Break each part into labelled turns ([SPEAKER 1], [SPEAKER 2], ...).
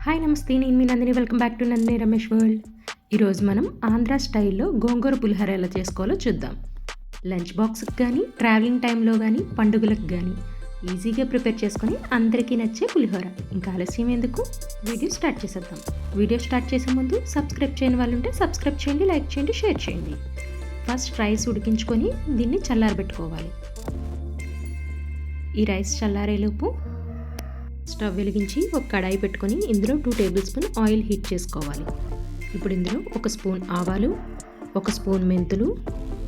[SPEAKER 1] Hi నమస్తే, నేను మీ Nandini. Welcome back to Nandini Ramesh world. ఈరోజు మనం ఆంధ్ర స్టైల్లో గోంగూర పులిహోర ఎలా చేసుకోవాలో చూద్దాం. లంచ్ బాక్స్కి కానీ, ట్రావెలింగ్ టైంలో కానీ, పండుగలకు కానీ ఈజీగా ప్రిపేర్ చేసుకొని అందరికీ నచ్చే పులిహోర. ఇంకా ఆలస్యం ఎందుకు, వీడియో స్టార్ట్ చేసేద్దాం. వీడియో స్టార్ట్ చేసే ముందు సబ్స్క్రైబ్ చేయని వాళ్ళు ఉంటే సబ్స్క్రైబ్ చేయండి, లైక్ చేయండి, షేర్ చేయండి. ఫస్ట్ రైస్ ఉడికించుకొని దీన్ని చల్లారబెట్టుకోవాలి. ఈ రైస్ చల్లారేలోపు స్టవ్ వెలిగించి ఒక కడాయి పెట్టుకొని ఇందులో 2 టేబుల్ స్పూన్ ఆయిల్ హీట్ చేసుకోవాలి. ఇప్పుడు ఇందులో 1 స్పూన్ ఆవాలు, 1 స్పూన్ మెంతులు,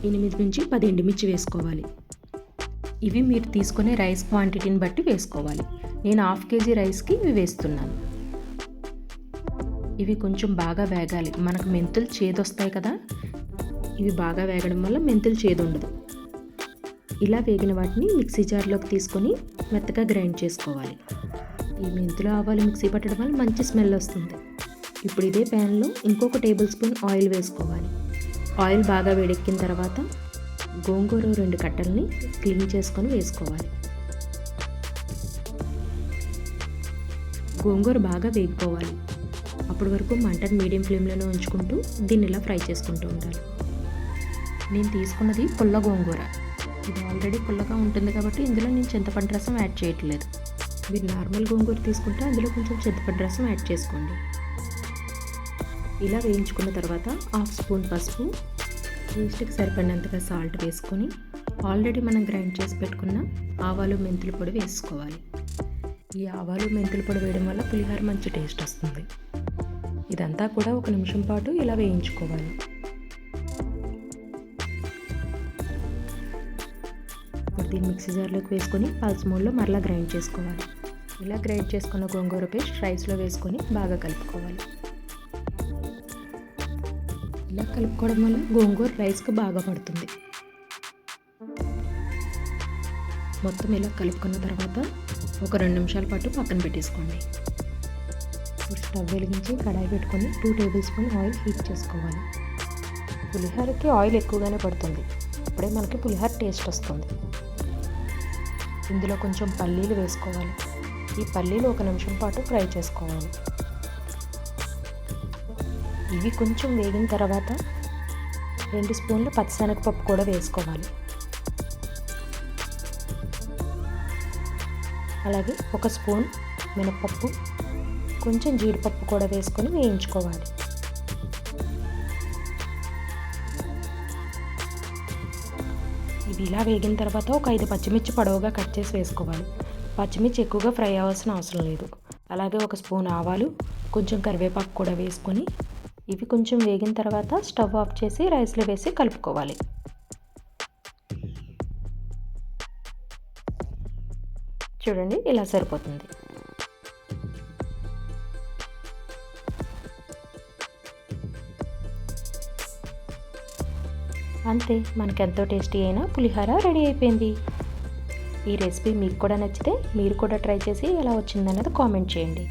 [SPEAKER 1] 8 నుంచి 10 ఎండుమిర్చి వేసుకోవాలి. ఇవి మీరు తీసుకునే రైస్ క్వాంటిటీని బట్టి వేసుకోవాలి. నేను 1/2 కేజీ రైస్కి ఇవి వేస్తున్నాను. ఇవి కొంచెం బాగా వేగాలి. మనకు మెంతులు చేదొస్తాయి కదా, ఇవి బాగా వేగడం వల్ల మెంతులు చేదు ఉండదు. ఇలా వేగిన వాటిని మిక్సీ జార్లోకి తీసుకొని మెత్తగా గ్రైండ్ చేసుకోవాలి. ఈ మెంతులు ఆవాలు మిక్సీ పట్టడం వల్ల మంచి స్మెల్ వస్తుంది. ఇప్పుడు ఇదే ప్యాన్లో ఇంకొక టేబుల్ స్పూన్ ఆయిల్ వేసుకోవాలి. ఆయిల్ బాగా వేడెక్కిన తర్వాత గోంగూర 2 కట్టల్ని క్లీన్ చేసుకొని వేసుకోవాలి. గోంగూర బాగా వేగిపోవాలి. అప్పటి వరకు మంటను మీడియం ఫ్లేమ్లోనే ఉంచుకుంటూ దీన్ని ఇలా ఫ్రై చేసుకుంటూ ఉండాలి. నేను తీసుకున్నది పుల్ల గోంగూర. ఇది ఆల్రెడీ పుల్లగా ఉంటుంది కాబట్టి ఇందులో నేను చింతపండు రసం యాడ్ చేయట్లేదు. మీరు నార్మల్ గోంగూర తీసుకుంటే అందులో కొంచెం చింతపండు రసం యాడ్ చేసుకోండి. ఇలా వేయించుకున్న తర్వాత 1/2 స్పూన్ పసుపు, టేస్ట్కి సరిపడినంతగా సాల్ట్ వేసుకొని ఆల్రెడీ మనం గ్రైండ్ చేసి పెట్టుకున్న ఆవాలు మెంతుల పొడి వేసుకోవాలి. ఈ ఆవాలు మెంతుల పొడి వేయడం వల్ల పులిహోర మంచి టేస్ట్ వస్తుంది. ఇదంతా కూడా 1 నిమిషం పాటు ఇలా వేయించుకోవాలి. ఇప్పుడు దీన్ని మిక్సీ జార్లోకి వేసుకొని పల్స్ మోడ్లో మరలా గ్రైండ్ చేసుకోవాలి. ఇలా గ్రైండ్ చేసుకున్న గోంగూర పేస్ట్ రైస్లో వేసుకొని బాగా కలుపుకోవాలి. ఇలా కలుపుకోవడం వల్ల గోంగూర రైస్కి బాగా పడుతుంది. మొత్తం ఇలా కలుపుకున్న తర్వాత ఒక 2 నిమిషాల పాటు పక్కన పెట్టేసుకోండి. ఇప్పుడు స్టవ్ వెలిగించి కడాయి పెట్టుకొని 2 టేబుల్ స్పూన్ ఆయిల్ హీట్ చేసుకోవాలి. పులిహోరకి ఆయిల్ ఎక్కువగానే పడుతుంది. అప్పుడే మనకి పులిహోర టేస్ట్ వస్తుంది. ఇందులో కొంచెం పల్లీలు వేసుకోవాలి. ఈ పల్లీలు 1 నిమిషం పాటు ఫ్రై చేసుకోవాలి. ఇవి కొంచెం వేగిన తర్వాత 2 స్పూన్లు పచ్చిశనగపప్పు కూడా వేసుకోవాలి. అలాగే 1 స్పూన్ మినపప్పు, కొంచెం జీడిపప్పు కూడా వేసుకొని వేయించుకోవాలి. ఇవి ఇలా వేగిన తర్వాత ఒక 5 పచ్చిమిర్చి పొడవుగా కట్ చేసి వేసుకోవాలి. పచ్చిమిర్చి ఎక్కువగా ఫ్రై అవ్వాల్సిన అవసరం లేదు. అలాగే 1 స్పూన్ ఆవాలు, కొంచెం కరివేపాకు కూడా వేసుకొని ఇవి కొంచెం వేగిన తర్వాత స్టవ్ ఆఫ్ చేసి రైస్లో వేసి కలుపుకోవాలి. చూడండి, ఇలా సరిపోతుంది. అంతే, మనకెంతో టేస్టీ అయిన పులిహోర రెడీ అయిపోయింది. ఈ రెసిపీ మీకు కూడా నచ్చితే మీరు కూడా ట్రై చేసి ఎలా వచ్చిందనేది కామెంట్ చేయండి.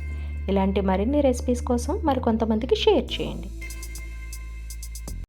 [SPEAKER 1] ఇలాంటి మరిన్ని రెసిపీస్ కోసం మరికొంతమందికి షేర్ చేయండి.